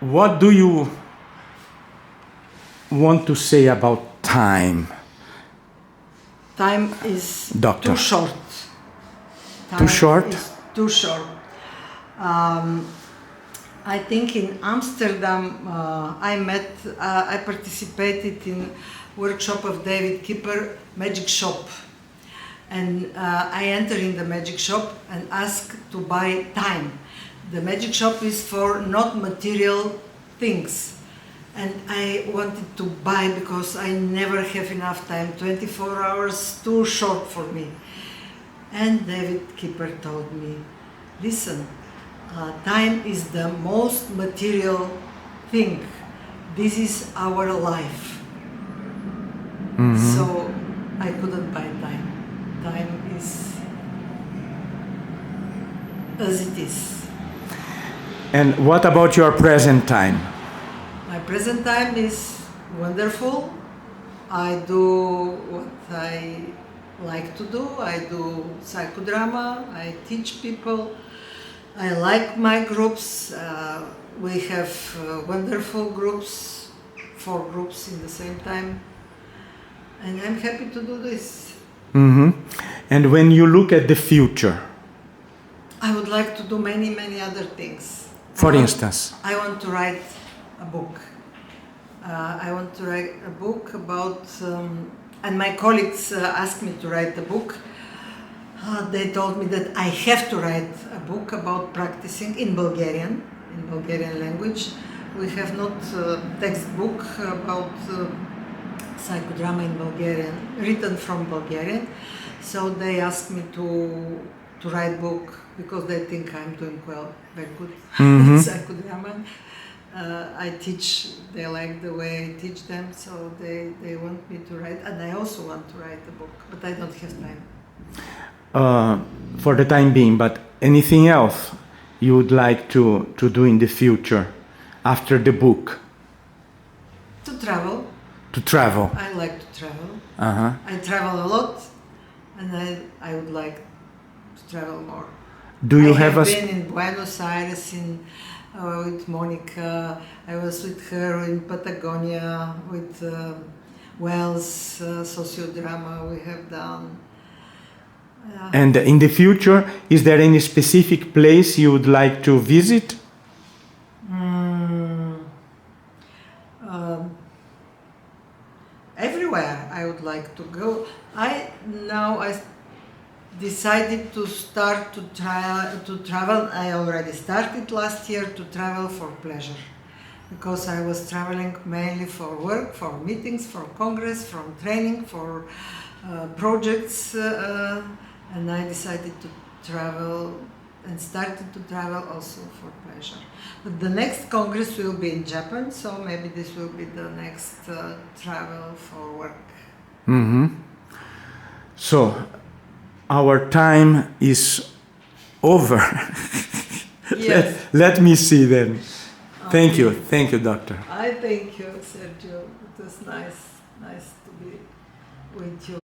what do you want to say about time? Time is Doctor. too short. Too short? Is too short. I think in Amsterdam I participated in workshop of David Kipper, Magic Shop. And I entered in the magic shop and asked to buy time. The magic shop is for not material things. And I wanted to buy because I never have enough time. 24 hours, too short for me. And David Kipper told me, listen, time is the most material thing. This is our life. Mm-hmm. So I couldn't buy time. Time is as it is. And what about your present time? My present time is wonderful. I do what I like to do. I do psychodrama. I teach people. I like my groups. We have wonderful groups, 4 groups in the same time. And I'm happy to do this. Mm-hmm. And when you look at the future? I would like to do many, many other things. For instance? I want to write a book. I want to write a book about, and my colleagues asked me to write a book. They told me that I have to write a book about practicing in Bulgarian language. We have not textbook about psychodrama in Bulgarian, written from Bulgarian. So they asked me to write book because they think I'm doing well, very good in psychodrama. I teach, they like the way I teach them, so they want me to write, and I also want to write a book, but I don't have time. For the time being, but anything else you would like to do in the future after the book? To travel. To travel. I like to travel. Uh-huh. I travel a lot, and I would like to travel more. Do you have been in Buenos Aires with Monica. I was with her in Patagonia, with Wells, sociodrama we have done. And in the future, is there any specific place you would like to visit? Everywhere I would like to go. I decided to start to travel. I already started last year to travel for pleasure, because I was traveling mainly for work, for meetings, for congress, from training, for projects, and I decided to travel and started to travel also for pleasure. But the next congress will be in Japan, so maybe this will be the next travel for work. Mm-hmm. So, our time is over. Yes. Let me see then. Thank you, doctor. I thank you, Sergio. It was nice to be with you.